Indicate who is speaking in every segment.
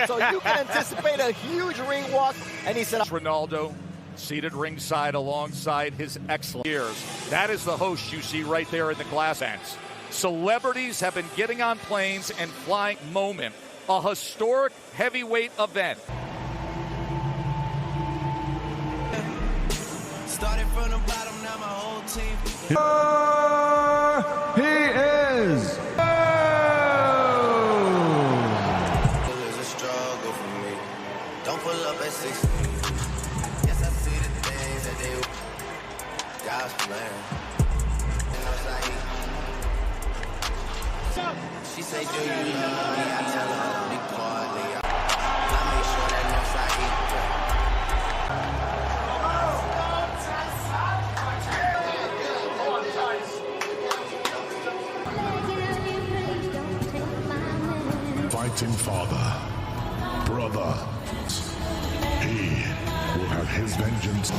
Speaker 1: So you can anticipate a huge ring walk. And he said,
Speaker 2: Ronaldo seated ringside alongside his excellent years. That is the host you see right there in the glass ends. Celebrities have been getting on planes and flying. Moment, a historic heavyweight event.
Speaker 3: Started from the bottom, now my whole team.
Speaker 4: He is.
Speaker 3: It's a struggle for me. Don't pull up at 16. Yes, I see the things that they God's plan. She say, do you love me? I tell her only partly. I make sure that no side eat.
Speaker 5: Fighting father, brother, he will have his vengeance.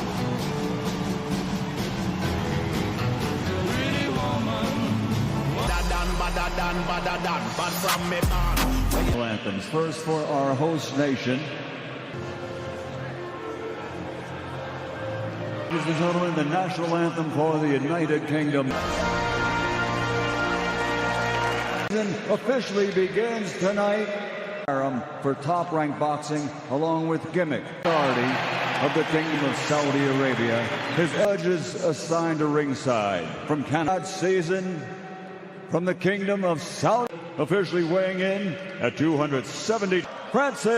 Speaker 4: Anthems first for our host nation. Ladies and gentlemen, the national anthem for the United Kingdom officially begins tonight. For top-ranked boxing, along with Gimmick, authority of the Kingdom of Saudi Arabia. His judges assigned to ringside from Canada season from the Kingdom of Saudi, officially weighing in at 270. Francis,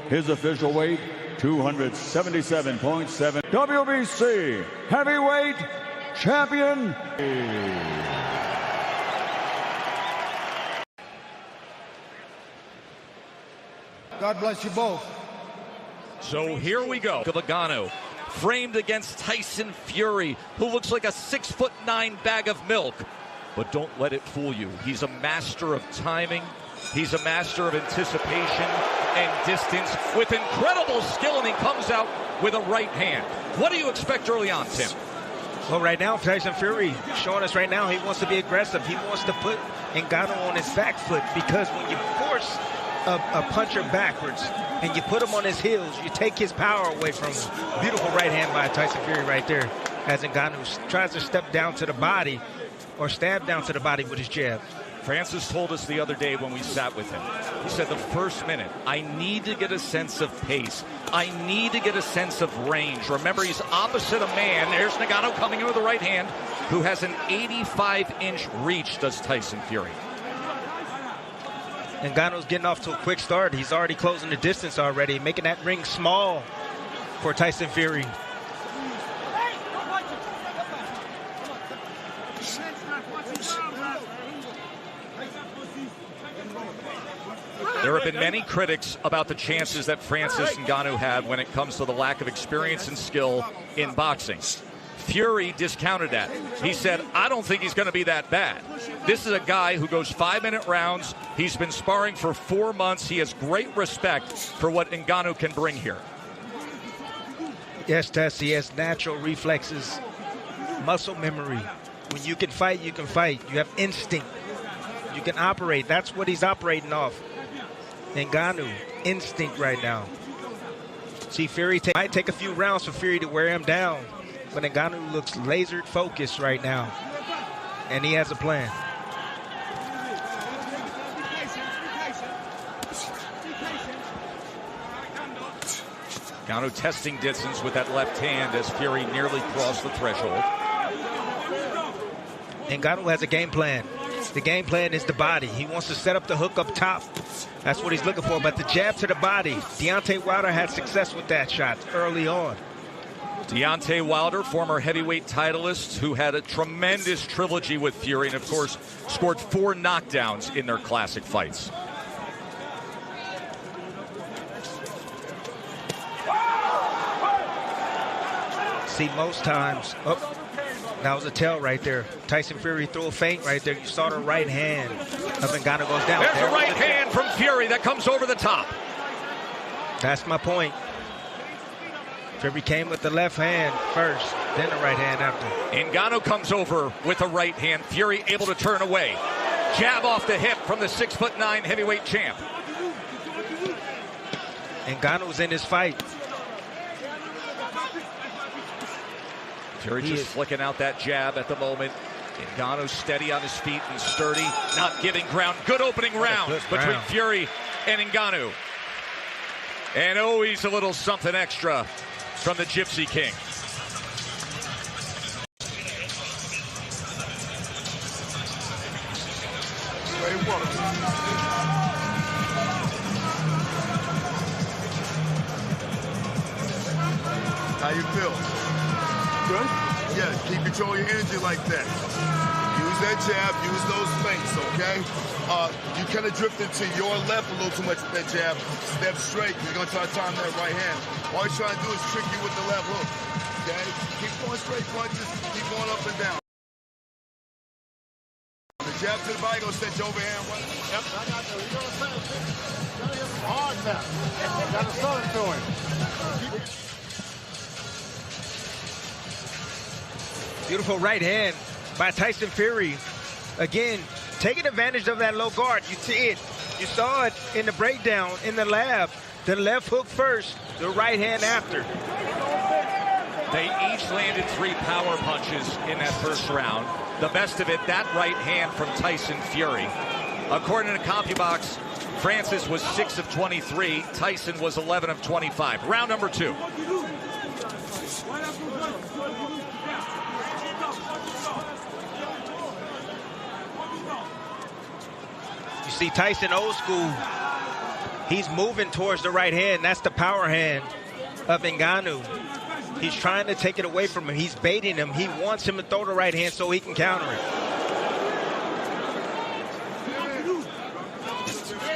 Speaker 4: his official weight 277.7. WBC heavyweight champion.
Speaker 6: God bless you both.
Speaker 2: So here we go. NGaNOOU framed against Tyson Fury, who looks like a 6'9" bag of milk. But don't let it fool you. He's a master of timing. He's a master of anticipation and distance with incredible skill, and he comes out with a right hand. What do you expect early on, Tim?
Speaker 7: Well, right now, Tyson Fury showing us right now he wants to be aggressive. He wants to put NGaNOUU on his back foot, because when you force a puncher backwards and you put him on his heels, you take his power away from him. Beautiful right hand by Tyson Fury right there, as NGaNOUU tries to step down to the body or stab down to the body with his jab.
Speaker 2: Francis told us the other day when we sat with him, he said the first minute, I need to get a sense of pace. I need to get a sense of range. Remember, he's opposite a man. There's NGaNOUU coming in with the right hand, who has an 85-inch reach, does Tyson Fury.
Speaker 7: NGaNOUU's getting off to a quick start. He's already closing the distance already, making that ring small for Tyson Fury.
Speaker 2: There have been many critics about the chances that Francis NGaNOUU have when it comes to the lack of experience and skill in boxing. Fury discounted that. He said, I don't think he's going to be that bad. This is a guy who goes 5-minute rounds. He's been sparring for 4 months. He has great respect for what NGaNOUU can bring here.
Speaker 7: Yes, Tess, he has natural reflexes, muscle memory. When you can fight, you can fight. You have instinct. You can operate. That's what he's operating off. NGaNOUU, instinct right now. See, Fury might take a few rounds for Fury to wear him down. But NGaNOUU looks laser focused right now, and he has a plan.
Speaker 2: NGaNOUU testing distance with that left hand as Fury nearly crossed the threshold.
Speaker 7: NGaNOUU has a game plan. The game plan is the body. He wants to set up the hook up top. That's what he's looking for. But the jab to the body, Deontay Wilder had success with that shot early on.
Speaker 2: Deontay Wilder, former heavyweight titleist, who had a tremendous trilogy with Fury and, of course, scored 4 knockdowns in their classic fights.
Speaker 7: See, most times, that was a tell right there. Tyson Fury threw a feint right there. You saw the right hand of NGaNOUU goes down.
Speaker 2: There's a right hand from Fury that comes over the top.
Speaker 7: That's my point. Fury came with the left hand first, then the right hand after.
Speaker 2: NGaNOUU comes over with a right hand. Fury able to turn away. Jab off the hip from the 6'9" heavyweight champ.
Speaker 7: NGaNOU's in his fight.
Speaker 2: Fury just flicking out that jab at the moment. NGaNOU steady on his feet and sturdy, not giving ground. Good opening round between Fury and NGaNOU. And always a little something extra from the Gypsy King.
Speaker 8: How you feel? Good? Yeah, keep control of your energy like that. Use that jab, use those feints, okay? You kind of drifted to your left a little too much with that jab. Step straight, you're going to try to time that right hand. All you're trying to do is trick you with the left hook, okay? Keep going straight punches, keep going up and down. The jab to the body, going to set your overhand right.
Speaker 6: Yep, I got you. You know what I'm saying? Gotta hit some hard now. Gotta throw it to him.
Speaker 7: Beautiful right hand by Tyson Fury. Again, taking advantage of that low guard. You see it. You saw it in the breakdown in the lab. The left hook first, the right hand after.
Speaker 2: They each landed 3 power punches in that first round. The best of it, that right hand from Tyson Fury. According to CompuBox, Francis was 6 of 23. Tyson was 11 of 25. Round number 2.
Speaker 7: You see Tyson old school. He's moving towards the right hand. That's the power hand of NGaNOU. He's trying to take it away from him. He's baiting him. He wants him to throw the right hand so he can counter it.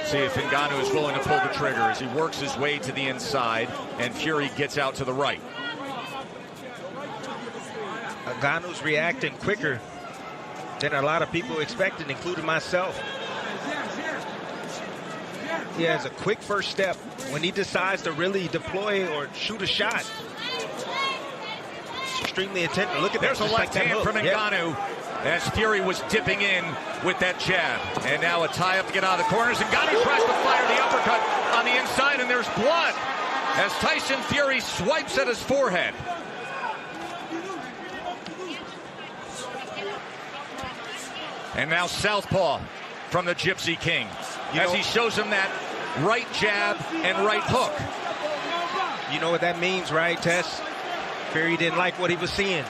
Speaker 2: See if NGaNOU is willing to pull the trigger as he works his way to the inside and Fury gets out to the right.
Speaker 7: NGaNOU's reacting quicker than a lot of people expected, including myself. He has a quick first step when he decides to really deploy or shoot a shot. It's extremely attentive. Look at that.
Speaker 2: There's a left hand from NGaNOU as Fury was dipping in with that jab. And now a tie-up to get out of the corners. NGaNOU tries to fire the uppercut on the inside, and there's blood as Tyson Fury swipes at his forehead. And now southpaw from the Gypsy King as he shows him that right jab and right hook.
Speaker 7: You know what that means, right, Tess? Fury didn't like what he was seeing.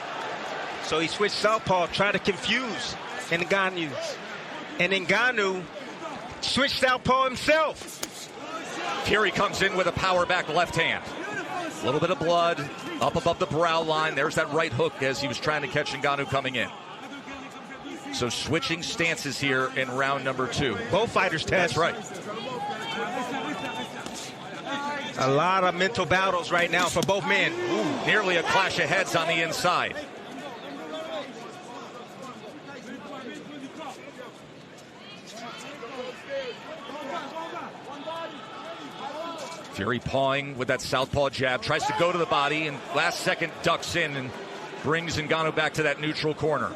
Speaker 7: So he switched southpaw, tried to confuse NGaNOU. And NGaNOU switched southpaw himself.
Speaker 2: Fury comes in with a power back left hand. A little bit of blood up above the brow line. There's that right hook as he was trying to catch NGaNOU coming in. So switching stances here in round number 2.
Speaker 7: Both fighters, Tess.
Speaker 2: That's right.
Speaker 7: A lot of mental battles right now for both men.
Speaker 2: Ooh, nearly a clash of heads on the inside. Fury pawing with that southpaw jab, tries to go to the body, and last second ducks in and brings NGaNOU back to that neutral corner.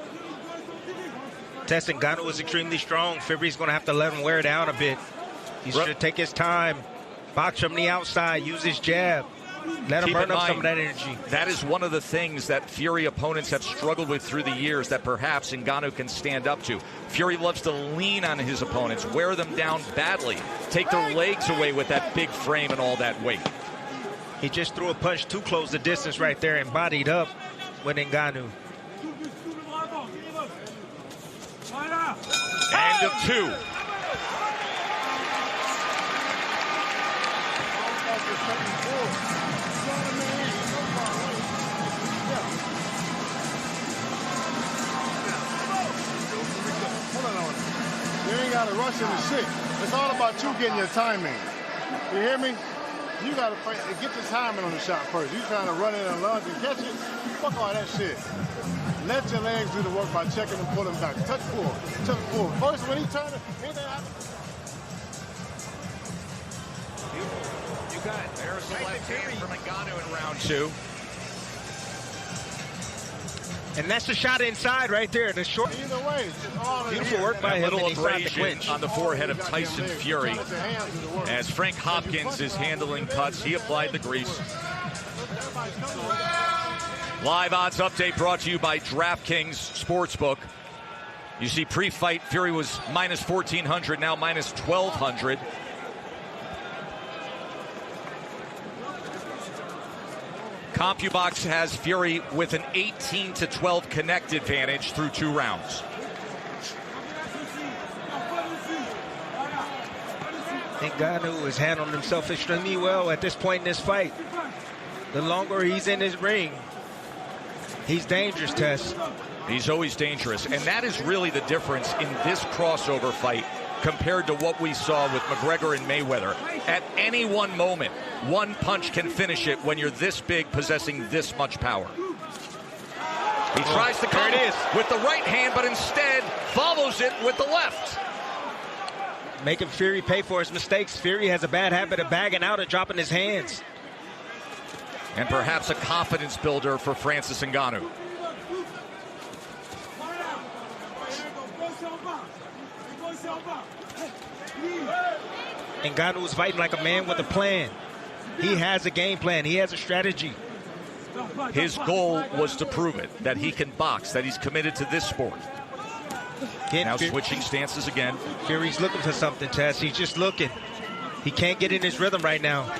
Speaker 7: Tess, NGaNOU is extremely strong. Fury's going to have to let him wear down a bit. He should take his time, box from the outside, use his jab. Let him burn up some of that energy.
Speaker 2: That is one of the things that Fury opponents have struggled with through the years that perhaps NGaNOU can stand up to. Fury loves to lean on his opponents, wear them down badly, take their legs away with that big frame and all that weight.
Speaker 7: He just threw a punch too close the distance right there and bodied up with NGaNOU.
Speaker 2: End of 2.
Speaker 6: You ain't got to rush into shit. It's all about you getting your timing. You hear me? You got to get your timing on the shot first. You trying to run in and lunge and catch it? Fuck all that shit. Let your legs do the work by checking and pulling back. Touch forward. Touch forward. First, when he turns it, anything happens.
Speaker 2: You got it. There's the left hand from NGaNOU in round 2.
Speaker 7: And that's the shot inside right there. The short.
Speaker 6: Either way, it's all in
Speaker 7: Beautiful
Speaker 6: here.
Speaker 7: work by
Speaker 2: A
Speaker 7: him.
Speaker 2: little
Speaker 7: And inside the
Speaker 2: abrasion
Speaker 7: clinch.
Speaker 2: on the forehead of Tyson Fury.
Speaker 6: Let your hands do the work.
Speaker 2: As Frank Hopkins is handling cuts, he applied the grease. Live odds update brought to you by DraftKings Sportsbook. You see, pre-fight, Fury was minus 1,400, now minus 1,200. CompuBox has Fury with an 18-12 connect advantage through 2 rounds.
Speaker 7: NGaNOOU has handled himself extremely well at this point in this fight. The longer he's in his ring, he's dangerous, Tess.
Speaker 2: He's always dangerous, and that is really the difference in this crossover fight compared to what we saw with McGregor and Mayweather. At any one moment, one punch can finish it when you're this big, possessing this much power. He tries to come with the right hand, but instead follows it with the left.
Speaker 7: Making Fury pay for his mistakes. Fury has a bad habit of bagging out and dropping his hands.
Speaker 2: And perhaps a confidence builder for Francis NGaNOOU.
Speaker 7: NGaNOOU is fighting like a man with a plan. He has a game plan. He has a strategy.
Speaker 2: His goal was to prove it, that he can box, that he's committed to this sport. Now switching stances again.
Speaker 7: Fury's looking for something, Tess. He's just looking. He can't get in his rhythm right now.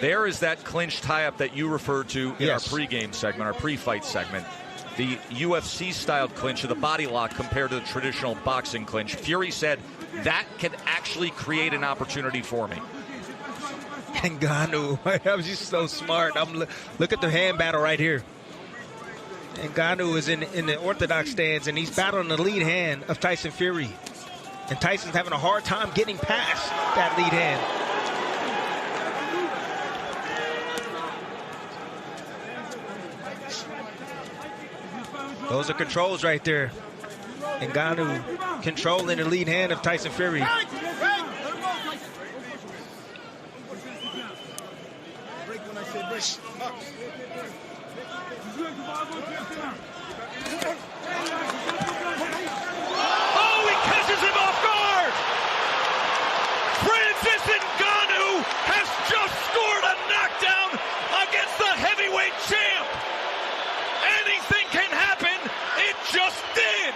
Speaker 2: There is that clinch tie-up that you referred to in our pregame segment, our pre-fight segment. The UFC-styled clinch of the body lock compared to the traditional boxing clinch. Fury said, that can actually create an opportunity for me.
Speaker 7: NGaNOOU, I was just so smart. Look at the hand battle right here. NGaNOOU is in the orthodox stance, and he's battling the lead hand of Tyson Fury. And Tyson's having a hard time getting past that lead hand. Those are controls right there. NGaNOOU controlling the lead hand of Tyson Fury.
Speaker 2: Oh, he catches him off guard! Francis NGaNOOU has just scored a knockdown against the heavyweight champ! Anything can happen, it just did!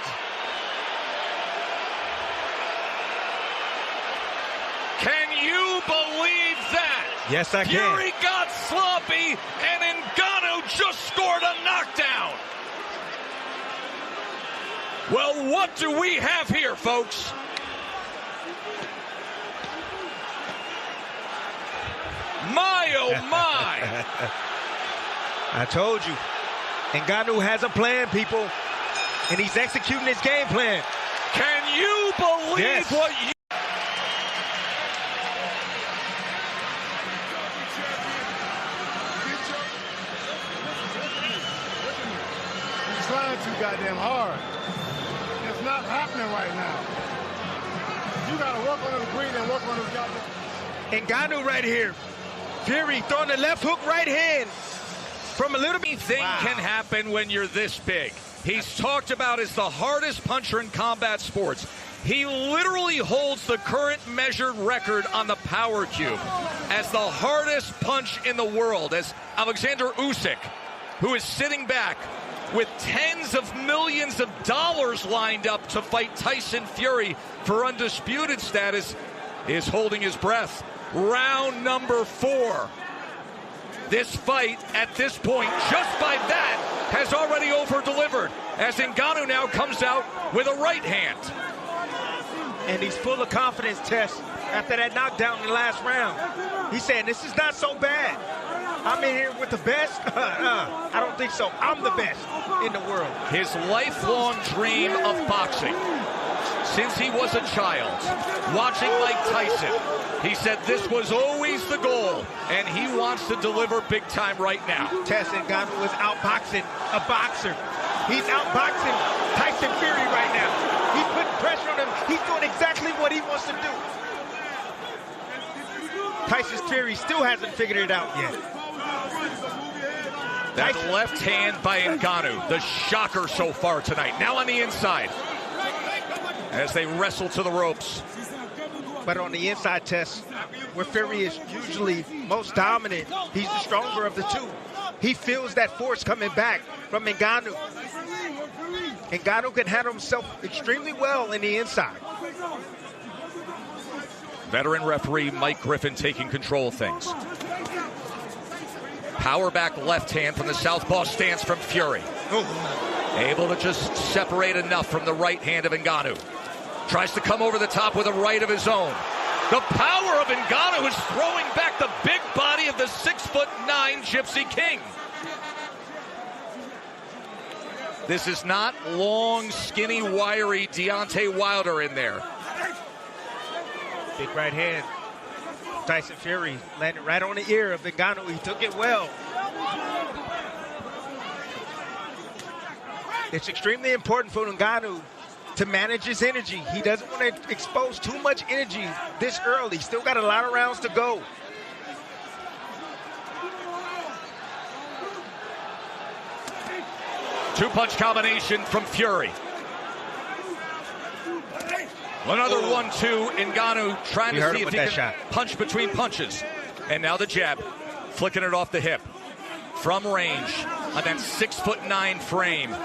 Speaker 2: Can you believe that?
Speaker 7: Yes, I can.
Speaker 2: Fury got sloppy, and NGaNOOU just scored a knockdown. Well, what do we have here, folks? My, oh my.
Speaker 7: I told you. NGaNOOU has a plan, people. And he's executing his game plan.
Speaker 2: Can you believe what you...
Speaker 6: He's trying too goddamn hard. It's not happening right now. You gotta work on his breathing and work on his goddamn...
Speaker 7: NGaNOOU right here. Fury throwing the left hook right hand. From a little bit.
Speaker 2: Anything can happen when you're this big. He's talked about as the hardest puncher in combat sports. He literally holds the current measured record on the power cube as the hardest punch in the world, as Alexander Usyk, who is sitting back with tens of millions of dollars lined up to fight Tyson Fury for undisputed status, is holding his breath. Round number 4. This fight, at this point, just by that, has already over-delivered, as NGaNOOU now comes out with a right hand.
Speaker 7: And he's full of confidence, Tess, after that knockdown in the last round. He's saying, this is not so bad. I'm in here with the best? I don't think so. I'm the best in the world.
Speaker 2: His lifelong dream of boxing, since he was a child, watching Mike Tyson, he said this was always the goal, and he wants to deliver big time right now.
Speaker 7: Tess NGaNOOU is outboxing a boxer. He's outboxing Tyson Fury right now. He's putting pressure on him. He's doing exactly what he wants to do. Tyson Fury still hasn't figured it out yet.
Speaker 2: That left hand by NGaNOOU, the shocker so far tonight. Now on the inside as they wrestle to the ropes.
Speaker 7: But on the inside test, where Fury is usually most dominant, he's the stronger of the two. He feels that force coming back from NGaNOOU. NGaNOOU can handle himself extremely well in the inside.
Speaker 2: Veteran referee Mike Griffin taking control of things. Power back left hand from the southpaw stance from Fury. Able to just separate enough from the right hand of NGaNOOU. Tries to come over the top with a right of his own. The power of NGaNOOU is throwing back the big body of the 6'9" Gypsy King. This is not long, skinny, wiry Deontay Wilder in there.
Speaker 7: Big right hand. Tyson Fury landed right on the ear of NGaNOOU. He took it well. It's extremely important for NGaNOOU to manage his energy. He doesn't want to expose too much energy this early. Still got a lot of rounds to go.
Speaker 2: Two-punch combination from Fury. Another 1-2. NGaNOOU trying to see if he can punch between punches. And now the jab, flicking it off the hip. From range on that 6'9" frame.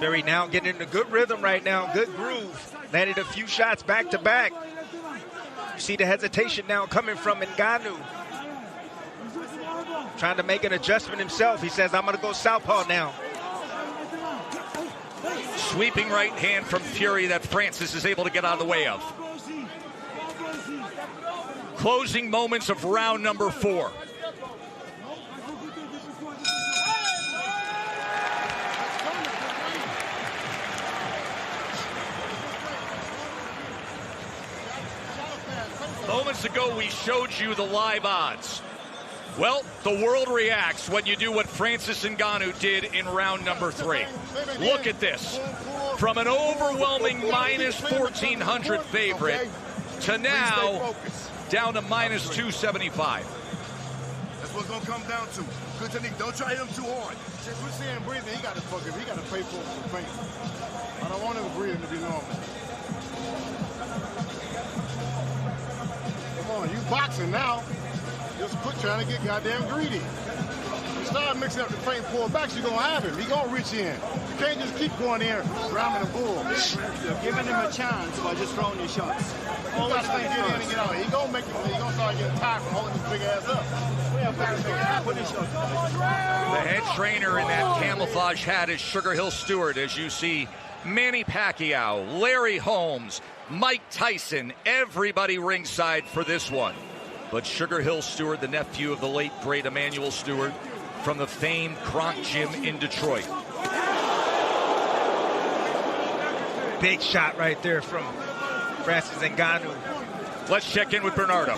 Speaker 7: Fury now getting in a good rhythm right now, good groove. Landed a few shots back to back. You see the hesitation now coming from NGaNOOU. Trying to make an adjustment himself. He says, I'm going to go southpaw now.
Speaker 2: Sweeping right hand from Fury that Francis is able to get out of the way of. Closing moments of round number 4. Moments ago, we showed you the live odds. Well, the world reacts when you do what Francis NGaNOOU did in round number 3. Look at this. From an overwhelming minus 1,400 favorite to now down to minus 275.
Speaker 8: That's what's going to come down to. Good technique. Don't try him too hard.
Speaker 6: Since we're seeing breathing, he got to fuck him. He got to pay for pain. I don't want him breathing to be normal. Come on, you boxing now. Just quit trying to get goddamn greedy. You start mixing up the feint pullbacks, you're going to have him. He's going to reach in. You can't just keep going in ramming the bull.
Speaker 1: You're giving him a chance by just throwing your shots.
Speaker 6: Always get in and get out. He's going to make it. He's going to start getting tired from holding his big ass up.
Speaker 2: The head trainer in that camouflage hat is Sugar Hill Stewart, as you see Manny Pacquiao, Larry Holmes, Mike Tyson, everybody ringside for this one. But Sugar Hill Stewart, the nephew of the late, great Emmanuel Stewart, from the famed Kronk Gym in Detroit.
Speaker 7: Big shot right there from Francis NGaNOOU.
Speaker 2: Let's check in with Bernardo.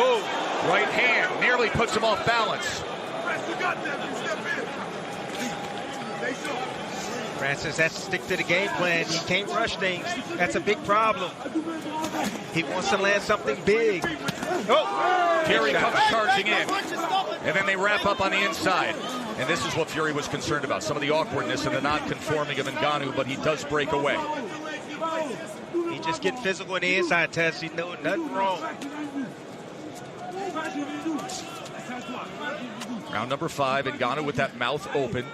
Speaker 2: Oh. Right hand nearly puts him off balance.
Speaker 7: Francis has to stick to the game plan. He can't rush things. That's a big problem. He wants to land something big.
Speaker 2: Oh! Fury comes charging in. And then they wrap up on the inside. And this is what Fury was concerned about. Some of the awkwardness and the non-conforming of NGaNOOU, but he does break away.
Speaker 7: He just get physical in the inside test. He's doing nothing wrong.
Speaker 2: Round number 5, NGaNOOU with that mouth open.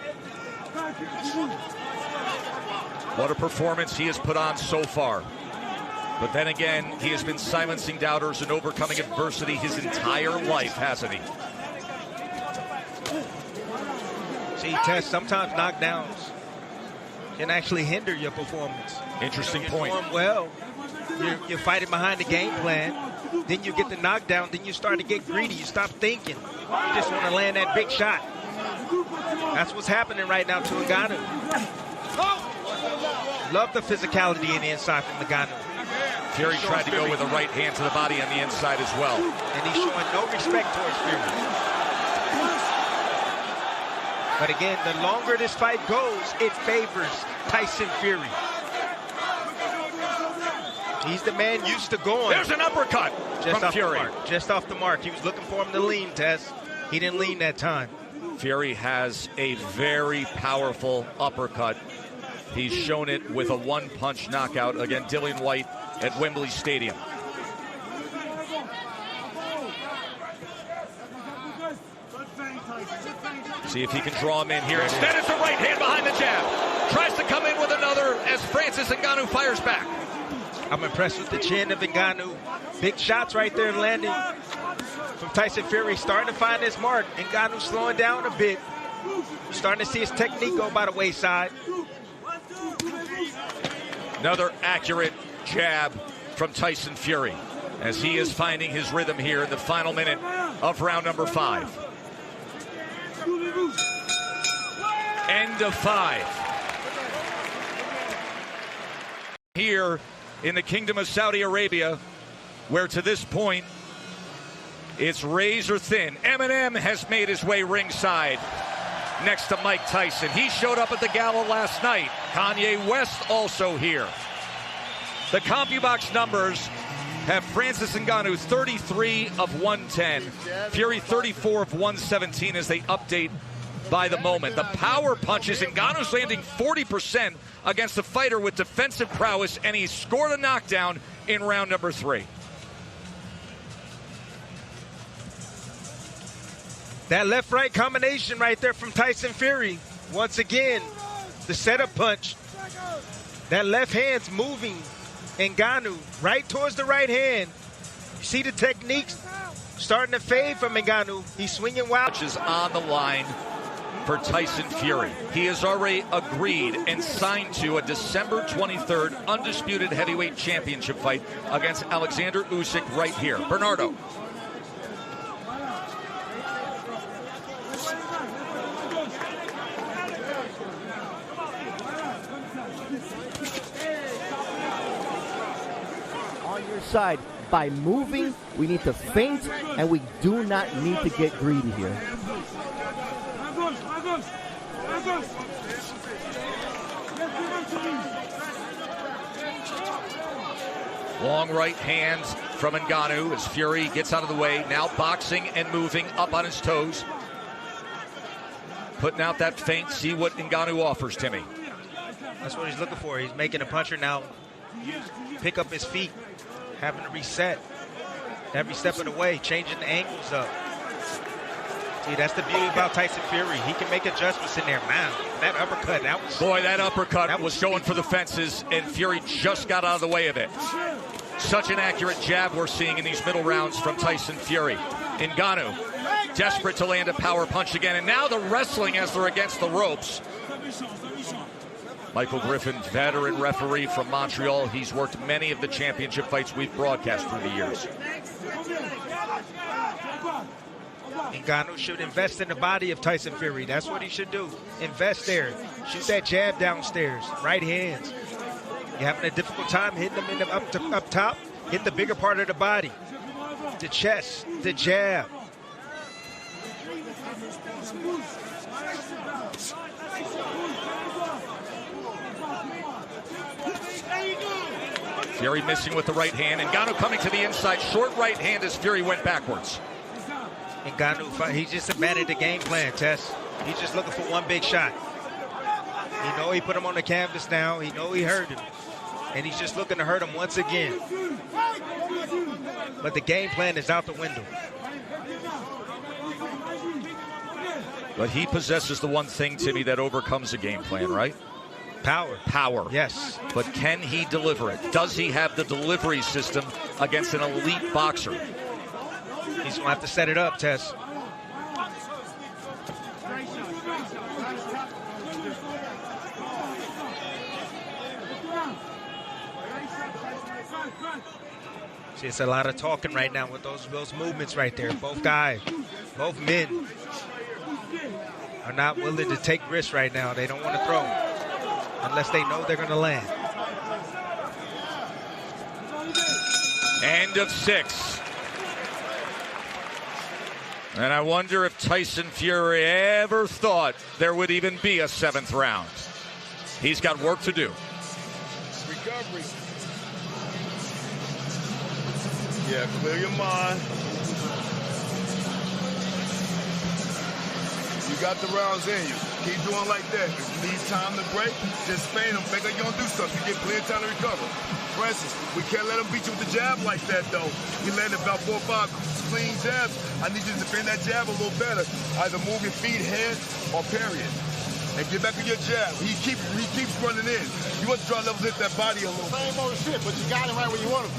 Speaker 2: What a performance he has put on so far. But then again, he has been silencing doubters and overcoming adversity his entire life, hasn't he?
Speaker 7: See, Tess, sometimes knockdowns can actually hinder your performance.
Speaker 2: Interesting
Speaker 7: you
Speaker 2: point.
Speaker 7: Perform well, you're fighting behind the game plan. Then you get the knockdown. Then you start to get greedy. You stop thinking. You just want to land that big shot. That's what's happening right now to NGaNOOU. Love the physicality in the inside from NGaNOOU.
Speaker 2: Fury tried to go with a right hand to the body on the inside as well.
Speaker 7: And he's showing no respect towards Fury. But again, the longer this fight goes, it favors Tyson Fury. He's the man used to going.
Speaker 2: There's an uppercut from Fury.
Speaker 7: Just off the mark. He was looking for him to lean, Tess. He didn't lean that time.
Speaker 2: Fury has a very powerful uppercut. He's shown it with a one-punch knockout against Dillian White at Wembley Stadium. See if he can draw him in here. Instead, it's a right hand behind the jab. Tries to come in with another as Francis NGaNOOU fires back.
Speaker 7: I'm impressed with the chin of NGaNOOU. Big shots right there landing from Tyson Fury. Starting to find his mark. NGaNOOU slowing down a bit. Starting to see his technique go by the wayside.
Speaker 2: Another accurate jab from Tyson Fury as he is finding his rhythm here in the final minute of round number 5. End of 5. Here in the Kingdom of Saudi Arabia, where to this point it's razor thin. Eminem has made his way ringside next to Mike Tyson. He showed up at the gala last night. Kanye West also here. The CompuBox numbers have Francis NGaNOOU 33 of 110, Fury 34 of 117 as they update by the moment. The power punches, NGaNOU's landing 40% against a fighter with defensive prowess, and he scored a knockdown in round number 3.
Speaker 7: That left-right combination right there from Tyson Fury. Once again, the setup punch. That left hand's moving NGaNOOU right towards the right hand. You see the techniques starting to fade from NGaNOOU. He's swinging wild.
Speaker 2: Is on the line for Tyson Fury. He has already agreed and signed to a December 23rd undisputed heavyweight championship fight against Alexander Usyk right here. Bernardo.
Speaker 1: Side by moving, we need to feint, and we do not need to get greedy here.
Speaker 2: Long right hand from NGaNOOU as Fury gets out of the way. Now boxing and moving up on his toes. Putting out that feint. See what NGaNOOU offers, Timmy.
Speaker 7: That's what he's looking for. He's making a puncher now pick up his feet. Having to reset every step of the way, changing the angles up. See, that's the beauty about Tyson Fury. He can make adjustments in there. Man, that uppercut, that was...
Speaker 2: Boy, that uppercut was going for the fences, and Fury just got out of the way of it. Such an accurate jab we're seeing in these middle rounds from Tyson Fury. NGaNOOU, desperate to land a power punch again, and now the wrestling as they're against the ropes. Michael Griffin, veteran referee from Montreal. He's worked many of the championship fights we've broadcast through the years.
Speaker 7: NGaNOOU should invest in the body of Tyson Fury. That's what he should do. Invest there. Shoot that jab downstairs. Right hands. You're having a difficult time hitting them in the up top. Hit the bigger part of the body. The chest. The jab.
Speaker 2: Fury missing with the right hand. NGaNOOU coming to the inside. Short right hand as Fury went backwards.
Speaker 7: NGaNOOU, he just abandoned the game plan, Tess. He's just looking for one big shot. He know he put him on the canvas now. He know he hurt him. And he's just looking to hurt him once again. But the game plan is out the window.
Speaker 2: But he possesses the one thing, Timmy, that overcomes a game plan, right?
Speaker 7: Power.
Speaker 2: Power.
Speaker 7: Yes.
Speaker 2: But can he deliver it? Does he have the delivery system against an elite boxer?
Speaker 7: He's going to have to set it up, Tess. See, it's a lot of talking right now with those movements right there. Both guys, both men are not willing to take risks right now. They don't want to throw unless they know they're going to land. End
Speaker 2: of 6. And I wonder if Tyson Fury ever thought there would even be a 7th round. He's got work to do.
Speaker 8: Recovery. Yeah, clear your mind. You got the rounds in you. Keep doing like that. If you need time to break, just feign them. Make like you're going to do something. You get plenty of time to recover. For instance, we can't let him beat you with the jab like that, though. He landed about 4 or 5 clean jabs. I need you to defend that jab a little better. Either move your feet, head, or parry it. And get back to your jab. He keeps running in. You want to try to level hit that body a little.
Speaker 6: Same old shit, but you got him right where you want him.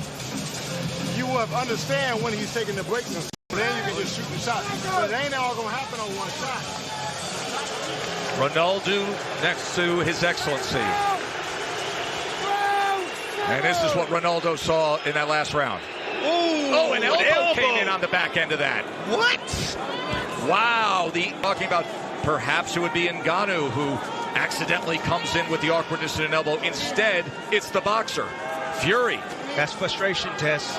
Speaker 6: You will understand when he's taking the breaks and then you can just shoot the shot. But it ain't all going to happen on one shot.
Speaker 2: Ronaldo next to His Excellency. And this is what Ronaldo saw in that last round.
Speaker 7: Oh,
Speaker 2: an elbow came in on the back end of that.
Speaker 7: What?
Speaker 2: Wow. Talking about perhaps it would be NGaNOOU who accidentally comes in with the awkwardness in an elbow. Instead, it's the boxer, Fury.
Speaker 7: That's frustration, Tess.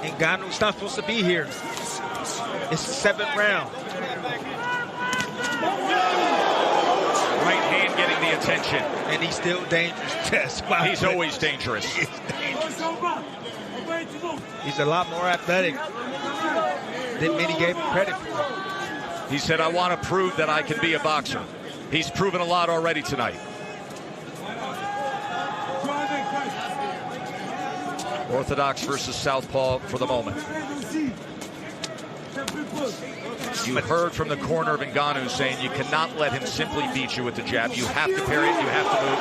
Speaker 7: NGaNOU's not supposed to be here. It's the 7th round.
Speaker 2: Right hand getting the attention.
Speaker 7: And he's still dangerous, Tess. Wow.
Speaker 2: He's always dangerous.
Speaker 7: He's a lot more athletic than many gave him credit for.
Speaker 2: He said, I want to prove that I can be a boxer. He's proven a lot already tonight. Orthodox versus Southpaw for the moment. You heard from the corner of NGaNOOU saying you cannot let him simply beat you with the jab. You have to parry it. You have to move.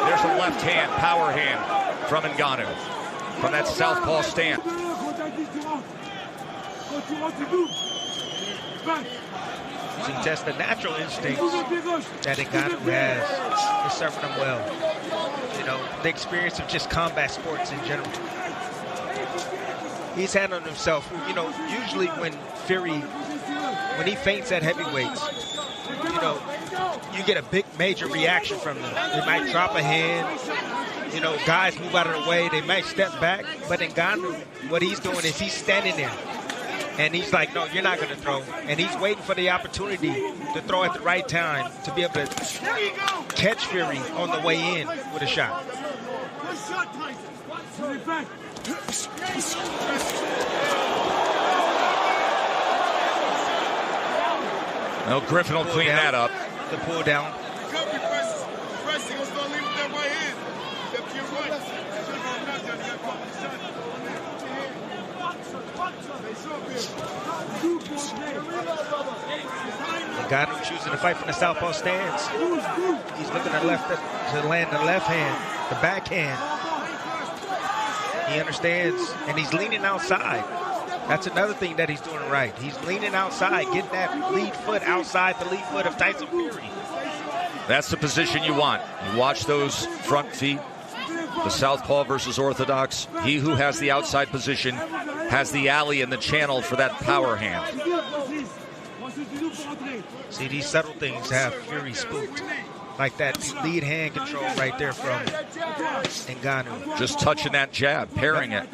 Speaker 2: There's a left hand, power hand from NGaNOOU from that Southpaw stand.
Speaker 7: See, Tess, the natural instincts that NGaNOOU has is serving him well. You know, the experience of just combat sports in general. He's handling himself. You know, usually when Fury, when he feints at heavyweights, you know, you get a big major reaction from them. They might drop a hand. You know, guys move out of the way. They might step back. But NGaNOOU, what he's doing is he's standing there. And he's like, no, you're not going to throw. And he's waiting for the opportunity to throw at the right time to be able to catch Fury on the way in with a shot.
Speaker 2: No, Griffin will clean that up.
Speaker 7: The pull down. NGaNOOU choosing to fight from the southpaw stance. He's looking to left to land the left hand, the backhand. He understands, and he's leaning outside. That's another thing that he's doing right. He's leaning outside, getting that lead foot outside the lead foot of Tyson Fury.
Speaker 2: That's the position you want. You watch those front feet. The southpaw versus orthodox. He who has the outside position has the alley and the channel for that power hand.
Speaker 7: See, these subtle things have Fury spooked. Like that lead hand control right there from NGaNOOU.
Speaker 2: Just touching that jab, pairing it.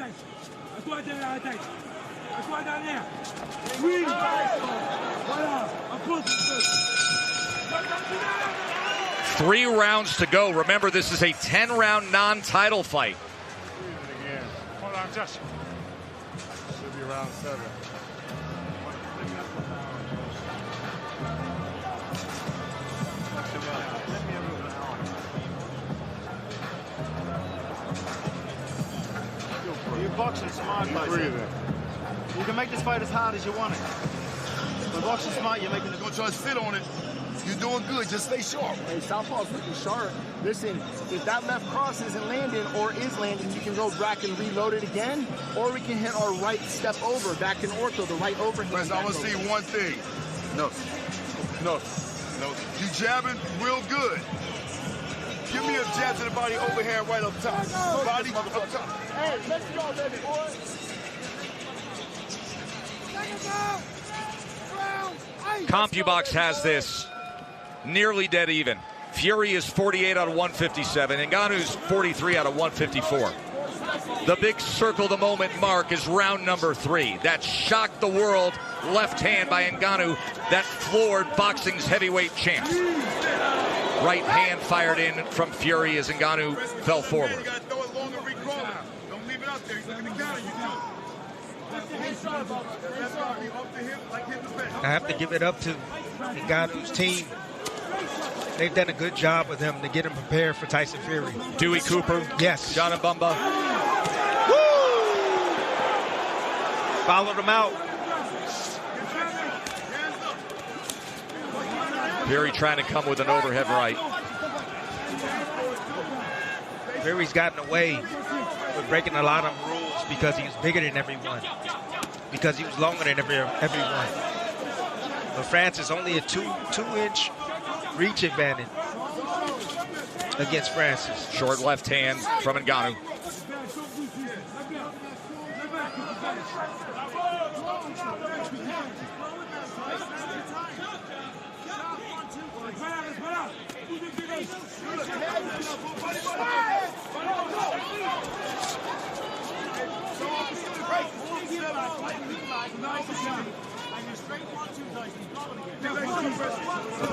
Speaker 2: 3 rounds to go. Remember, this is a 10-round non-title fight.
Speaker 6: Hold on, Josh. Should be round 7.
Speaker 9: You boxing smart, Tyson. You can make this fight as hard as you want it. But boxing smart, you're making it.
Speaker 8: Don't try to sit on it. You're doing good. Just stay sharp.
Speaker 10: Hey, Southpaw's looking sharp. Listen, if that left cross isn't landing or is landing, you can go back and reload it again, or we can hit our right step over, back in ortho, the right overhand.
Speaker 8: I want to see one thing. No. You jabbing real good. Give me a jab to the body overhand right up top. Body up top.
Speaker 10: Hey, let's go, baby boy.
Speaker 2: CompuBox has this nearly dead even. Fury is 48 out of 157. NGaNOOU's 43 out of 154. The big circle the moment mark is round number 3. That shocked the world left hand by NGaNOU that floored boxing's heavyweight champ. Right hand fired in from Fury as NGaNOU fell forward.
Speaker 7: I have to give it up to NGaNOU's team. They've done a good job with him to get him prepared for Tyson Fury.
Speaker 2: Dewey Cooper.
Speaker 7: Yes.
Speaker 2: John Mbumba.
Speaker 7: Followed him out.
Speaker 2: Fury trying to come with an overhead right.
Speaker 7: Fury's gotten away with breaking a lot of rules because he was bigger than everyone. Because he was longer than everyone. But Francis only a two-inch reach advantage against Francis.
Speaker 2: Short left hand from NGaNOU.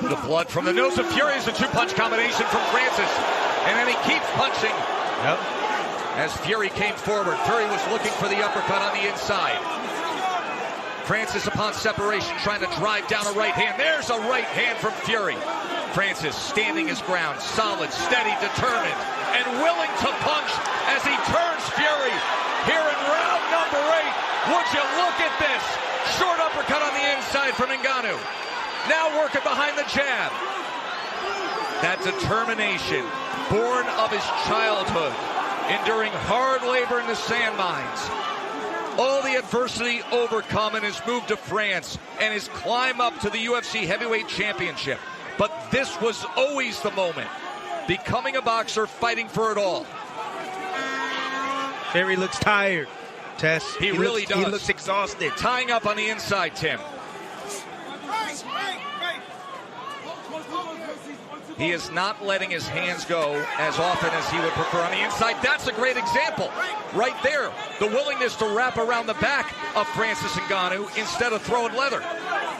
Speaker 2: The blood from the nose of Fury is a two-punch combination from Francis. And then he keeps punching.
Speaker 7: Yep.
Speaker 2: As Fury came forward, Fury was looking for the uppercut on the inside. Francis, upon separation, trying to drive down a right hand. There's a right hand from Fury. Francis standing his ground, solid, steady, determined, and willing to punch as he turns Fury here in round number 8. Would you look at this? Short uppercut on the inside from NGaNOU. Now working behind the jab. That determination, born of his childhood, enduring hard labor in the sand mines. All the adversity overcome in his move to France and his climb up to the UFC Heavyweight Championship. But this was always the moment. Becoming a boxer, fighting for it all.
Speaker 7: Fury looks tired, Tess.
Speaker 2: He really does.
Speaker 7: He looks exhausted.
Speaker 2: Tying up on the inside, Tim. He is not letting his hands go as often as he would prefer on the inside. That's a great example right there. The willingness to wrap around the back of Francis NGaNOU instead of throwing leather.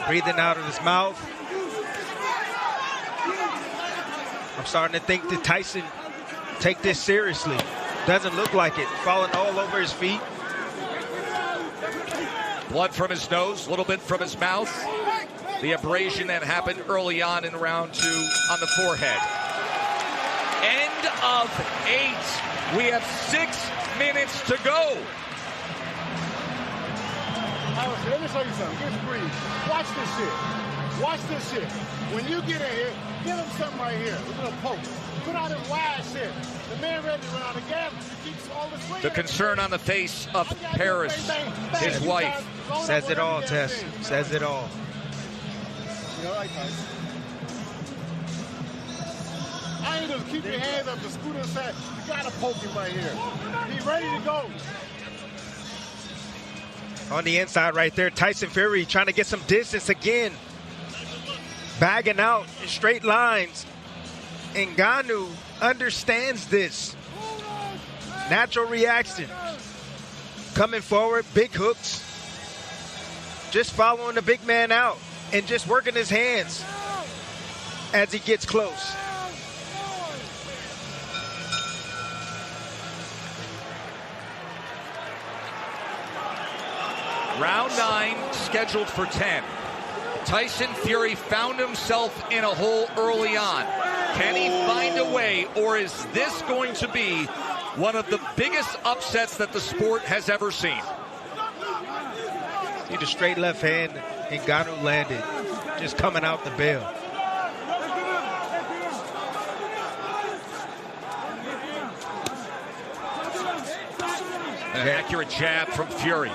Speaker 7: Breathing out of his mouth. I'm starting to think that Tyson take this seriously. Doesn't look like it. Falling all over his feet.
Speaker 2: Blood from his nose, a little bit from his mouth. The abrasion that happened early on in round 2 on the forehead. End of 8. We have 6 minutes to go.
Speaker 6: Let me show you something. Just breathe. Watch this shit. Watch this shit. When you get in here, give him something right here. A little poke. Put out his wide shit. The man ready to run out of gas. He keeps all the swing.
Speaker 2: The concern on the face of Paris, his wife.
Speaker 7: Says it all, Tess. Says it all.
Speaker 6: I ain't gonna keep your hands up to scoot inside. You gotta poke him right here. He's ready to go.
Speaker 7: On the inside right there, Tyson Fury trying to get some distance again. Bagging out in straight lines. NGaNOU understands this. Natural reaction. Coming forward, big hooks. Just following the big man out and just working his hands as he gets close.
Speaker 2: Round 9 scheduled for 10. Tyson Fury found himself in a hole early on. Can he find a way, or is this going to be one of the biggest upsets that the sport has ever seen?
Speaker 7: See the straight left hand NGaNOU landed, just coming out the bail.
Speaker 2: An accurate jab from Fury.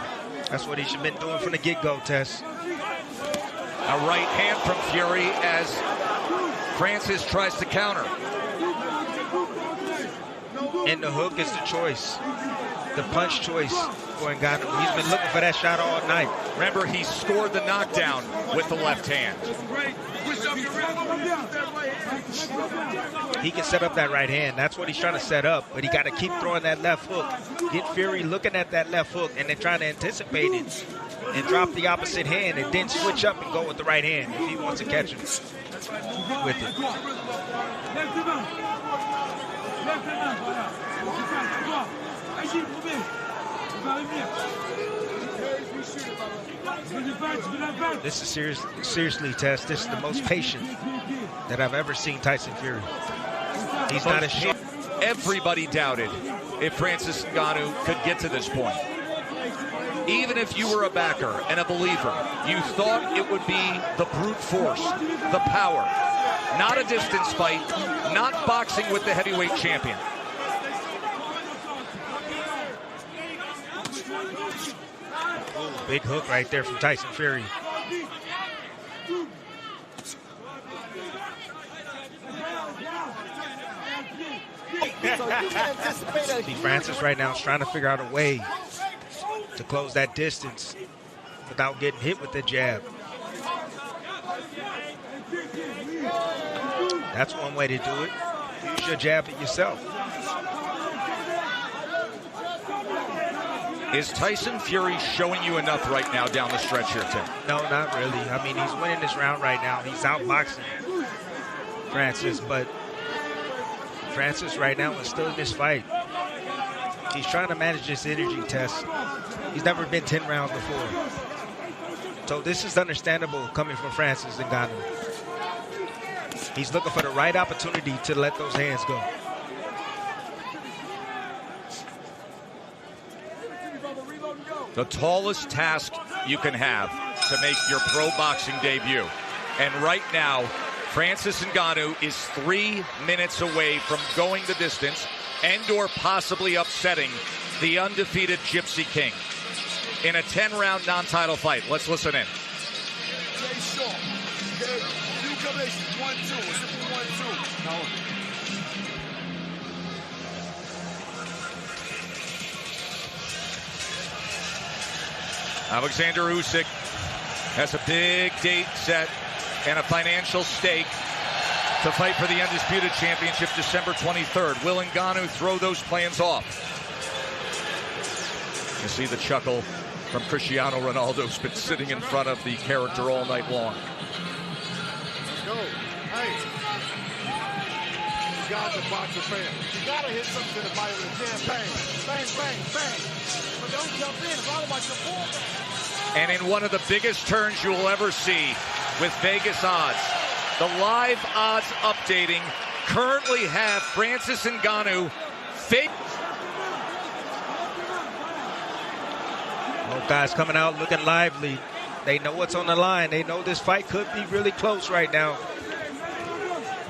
Speaker 7: That's what he should have been doing from the get-go, Tess.
Speaker 2: A right hand from Fury as Francis tries to counter.
Speaker 7: And the hook is the choice. the punch choice for NGaNOOU. He's been looking for that shot all night.
Speaker 2: Remember, he scored the knockdown with the left hand.
Speaker 7: He can set up that right hand. That's what he's trying to set up, but he got to keep throwing that left hook. Get Fury looking at that left hook and then trying to anticipate it and drop the opposite hand and then switch up and go with the right hand if he wants to catch him with it. This is seriously, Tess. This is the most patient that I've ever seen Tyson Fury. He's not a shit.
Speaker 2: Everybody doubted if Francis NGaNOOU could get to this point. Even if you were a backer and a believer, you thought it would be the brute force, the power, not a distance fight, not boxing with the heavyweight champion.
Speaker 7: Big hook right there from Tyson Fury. See, Francis right now is trying to figure out a way to close that distance without getting hit with the jab. That's one way to do it. Use your jab at yourself.
Speaker 2: Is Tyson Fury showing you enough right now down the stretch here, Tim?
Speaker 7: No, not really. I mean, he's winning this round right now. He's outboxing Francis, but Francis right now is still in this fight. He's trying to manage this energy test. He's never been 10 rounds before. So this is understandable coming from Francis NGaNOOU. He's looking for the right opportunity to let those hands go.
Speaker 2: The tallest task you can have to make your pro boxing debut. And right now, Francis NGaNOOU is 3 minutes away from going the distance and or possibly upsetting the undefeated Gypsy King in a 10-round non-title fight. Let's listen in. Alexander Usyk has a big date set and a financial stake to fight for the Undisputed Championship December 23rd. Will NGaNOOU throw those plans off? You see the chuckle from Cristiano Ronaldo, who's been sitting in front of the character all night long.
Speaker 6: Go. Hey. You got to box a fan. You got to hit something to the body with a jam. Bang, bang, bang, bang. But don't jump in. It's all about your ball.
Speaker 2: And in one of the biggest turns you will ever see with Vegas odds, the live odds updating currently have Francis NGaNOOU fake.
Speaker 7: Both guys coming out looking lively. They know what's on the line. They know this fight could be really close right now.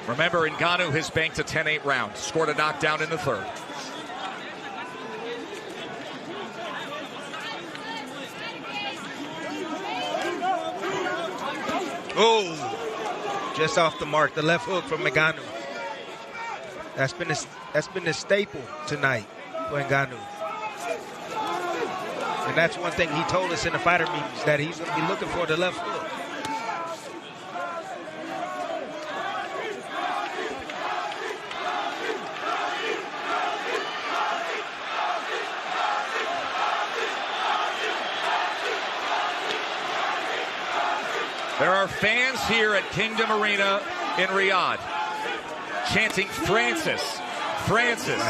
Speaker 2: Remember, NGaNOOU has banked a 10-8 round, scored a knockdown in the third.
Speaker 7: Oh, just off the mark, the left hook from NGaNOOU. That's been a staple tonight for NGaNOOU. And that's one thing he told us in the fighter meetings, that he's going to be looking for the left hook.
Speaker 2: There are fans here at Kingdom Arena in Riyadh chanting Francis, Francis.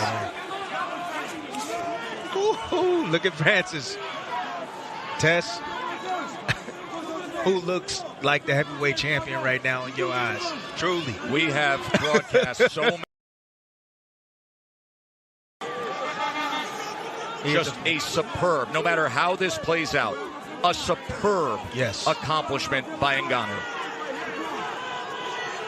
Speaker 7: Ooh, look at Francis. Tess, who looks like the heavyweight champion right now in your eyes? Truly.
Speaker 2: We have broadcast so many. Just a superb, no matter how this plays out, a superb accomplishment by NGaNOOU.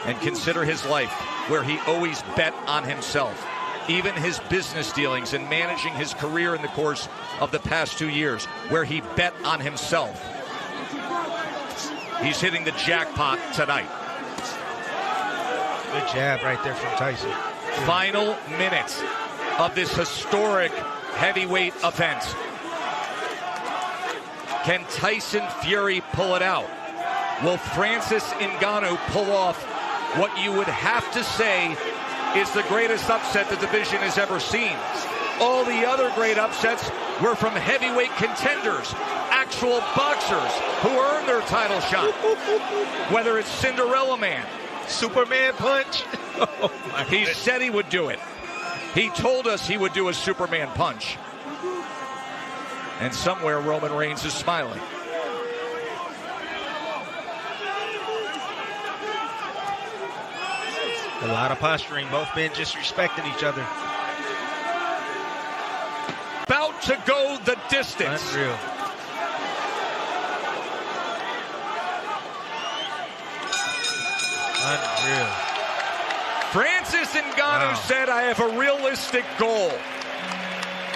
Speaker 2: And consider his life, where he always bet on himself. Even his business dealings and managing his career in the course of the past 2 years, where he bet on himself. He's hitting the jackpot tonight.
Speaker 7: Good jab right there from Tyson.
Speaker 2: Final minutes of this historic heavyweight event. Can Tyson Fury pull it out? Will Francis NGaNOU pull off what you would have to say is the greatest upset the division has ever seen? All the other great upsets were from heavyweight contenders, actual boxers who earned their title shot. Whether it's Cinderella Man,
Speaker 7: Superman punch. Oh,
Speaker 2: he said he would do it. He told us he would do a Superman punch. And somewhere Roman Reigns is smiling.
Speaker 7: A lot of posturing, both men just respecting each other.
Speaker 2: About to go the distance.
Speaker 7: Unreal. Unreal.
Speaker 2: Francis NGaNOU said, I have a realistic goal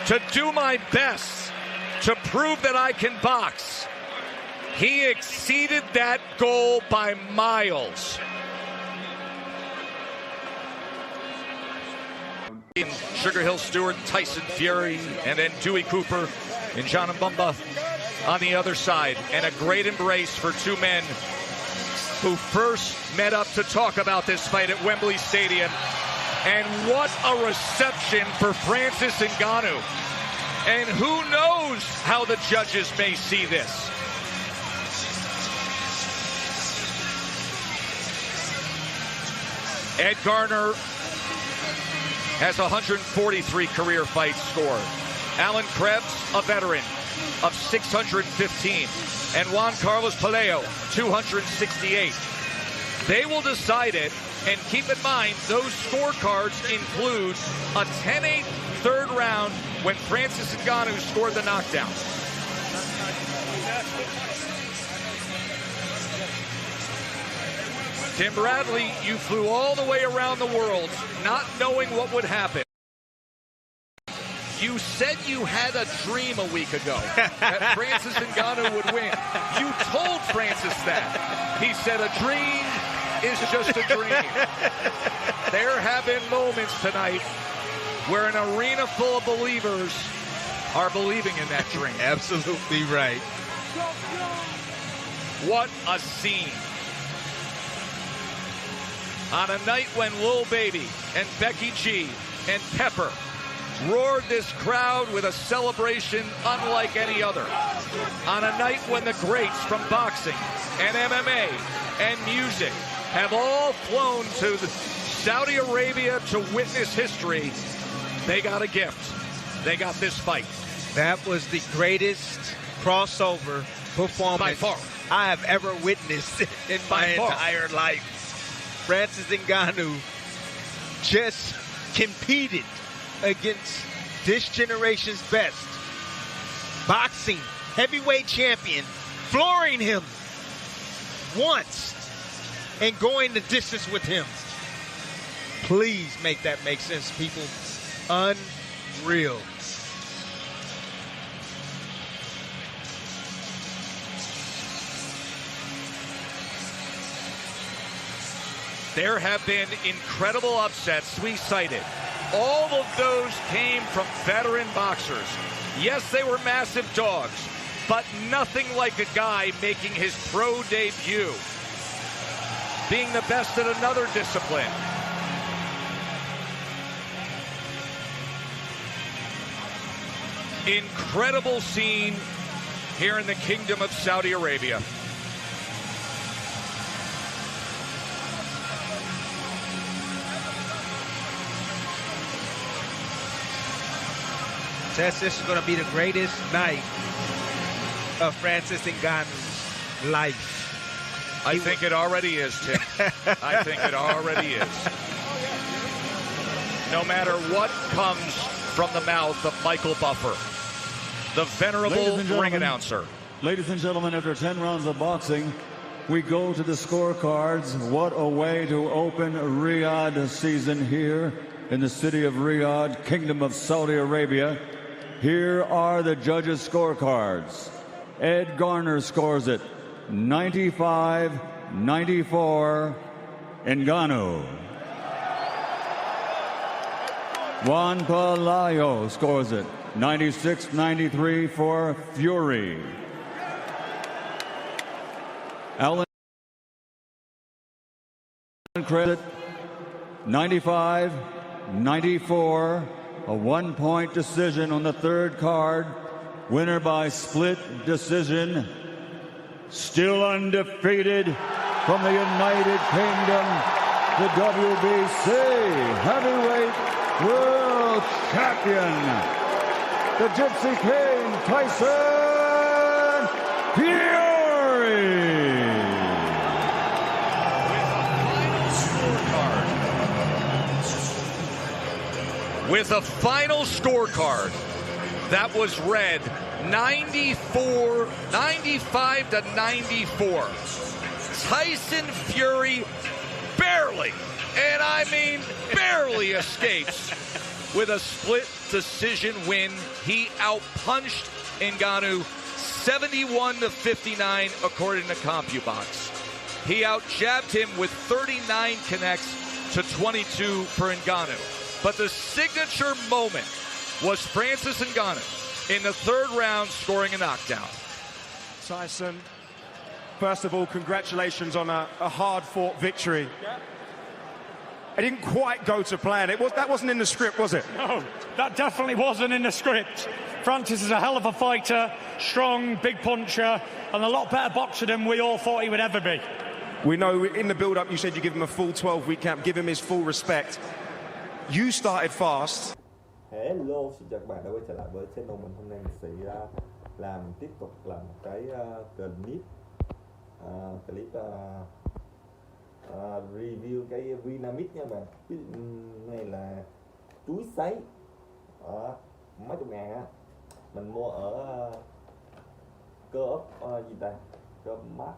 Speaker 2: to do my best to prove that I can box. He exceeded that goal by miles. In Sugar Hill Stewart, Tyson Fury, and then Dewey Cooper and John Mbumba on the other side. And a great embrace for two men who first met up to talk about this fight at Wembley Stadium. And what a reception for Francis NGaNOU. And who knows how the judges may see this. Ed Garner has 143 career fights scored. Alan Krebs, a veteran of 615. And Juan Carlos Pelayo, 268. They will decide it, and keep in mind, those scorecards include a 10-8 third round when Francis NGaNOU scored the knockdown. Tim Bradley, you flew all the way around the world not knowing what would happen. You said you had a dream a week ago that Francis NGaNOU would win. You told Francis that. He said a dream is just a dream. There have been moments tonight where an arena full of believers are believing in that dream.
Speaker 7: Absolutely right.
Speaker 2: What a scene. On a night when Lil Baby and Becky G and Pepper roared this crowd with a celebration unlike any other. On a night when the greats from boxing and MMA and music have all flown to Saudi Arabia to witness history, they got a gift. They got this fight.
Speaker 7: That was the greatest crossover performance
Speaker 2: by far
Speaker 7: I have ever witnessed in my entire life. Francis NGaNOU just competed against this generation's best boxing heavyweight champion, flooring him once and going the distance with him. Please make that make sense, people. Unreal.
Speaker 2: There have been incredible upsets we cited. All of those came from veteran boxers. Yes, they were massive dogs, but nothing like a guy making his pro debut, being the best at another discipline. Incredible scene here in the Kingdom of Saudi Arabia.
Speaker 7: This is going to be the greatest night of Francis NGaNOU's life.
Speaker 2: I think it already is, Tim. I think it already is. No matter what comes from the mouth of Michael Buffer, the venerable ring announcer.
Speaker 4: Ladies and gentlemen, after 10 rounds of boxing, we go to the scorecards. What a way to open Riyadh season here in the city of Riyadh, Kingdom of Saudi Arabia. Here are the judges' scorecards. Ed Garner scores it 95-94 NGaNOU. Juan Pelayo scores it 96-93 for Fury. Alan credit 95-94, a one-point decision on the third card. Winner by split decision. Still undefeated from the United Kingdom, the WBC Heavyweight World Champion, the Gypsy King, Tyson Fury.
Speaker 2: With a final scorecard that was read 95-94. Tyson Fury barely, and I mean barely, escapes with a split decision win. He outpunched NGaNOOU 71-59 according to CompuBox. He outjabbed him with 39 connects to 22 for NGaNOOU. But the signature moment was Francis NGaNOOU in the third round scoring a knockdown.
Speaker 11: Tyson, first of all, congratulations on a hard-fought victory. It didn't quite go to plan. That wasn't in the script, was it?
Speaker 12: No, that definitely wasn't in the script. Francis is a hell of a fighter, strong, big puncher, and a lot better boxer than we all thought he would ever be.
Speaker 11: We know in the build-up you said you give him a full 12-week camp, give him his full respect. You started fast.
Speaker 13: Hello, xin chào các bạn đã quay trở lại với channel mình. Hôm nay mình sẽ tiếp tục làm một cái clip review cái Vinamid nha bạn. Này là túi sấy ở mấy chục ngàn á, mình mua ở cơ ốc gì ta, cơ mát,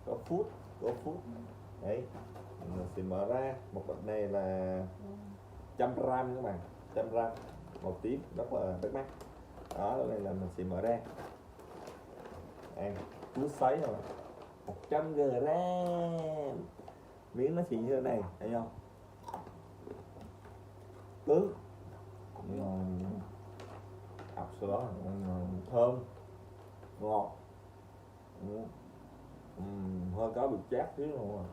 Speaker 13: cơ food đấy. Mình sẽ mở ra một bịch này là 100 gram các bạn, 100 gram màu tím rất là bắt mắt. Đó, cái này là mình sẽ mở ra. Túi sấy rồi, 100 gram, miếng nó xịn như thế này, thấy không? Cứ ọc sau đó thơm, ngọt, hơi có bị chát xíu luôn rồi.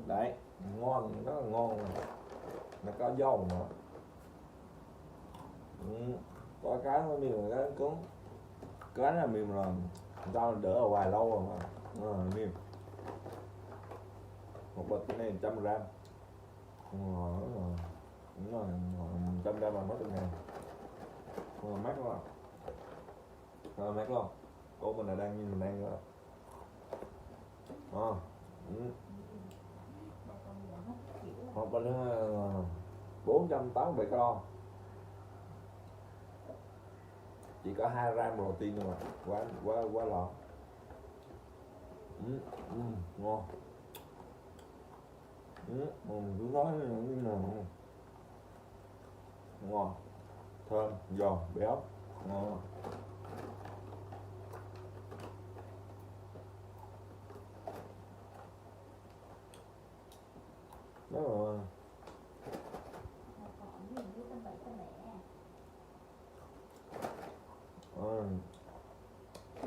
Speaker 13: Đấy, ngon, rất là ngon. Nó có dầu nữa. Có cái nó mềm, cái cứng. Cái là mềm rồi, rau đỡ ở ngoài lâu rồi mà. Mềm. Một bịch cái này 100 gram. Đúng rồi, 100 gram là mất được ngàn. Mát luôn ạ. Mát luôn. Cô mình là đang như mình đang rồi. Hộp bên 487 calo, chỉ có 2 gram protein thôi mà, quá lọ. Ngon. Cứ nói như nào ngon, thơm, giòn, béo, ngon. Đó rồi.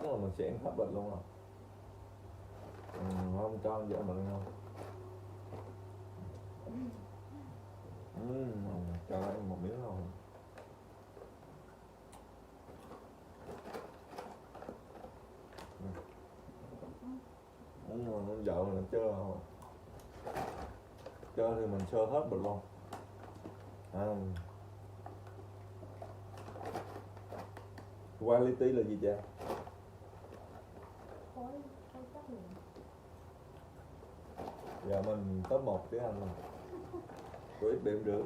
Speaker 13: Đó là mình sẽ ăn hết bịch luôn rồi. Không cho vợ mình không. Cho ăn một miếng rồi. Vợ mình chưa rồi. Chơi thì mình sơ hết bịch luôn. Quality là gì cha? Giờ mình top 1 tiếng Anh rồi. Có ít điểm được.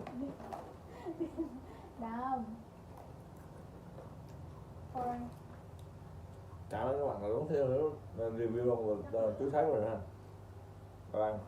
Speaker 14: Đâu.
Speaker 13: Cảm ơn các bạn đã đón theo nữa. Review luôn rồi, chú thấy rồi ha. Các bạn.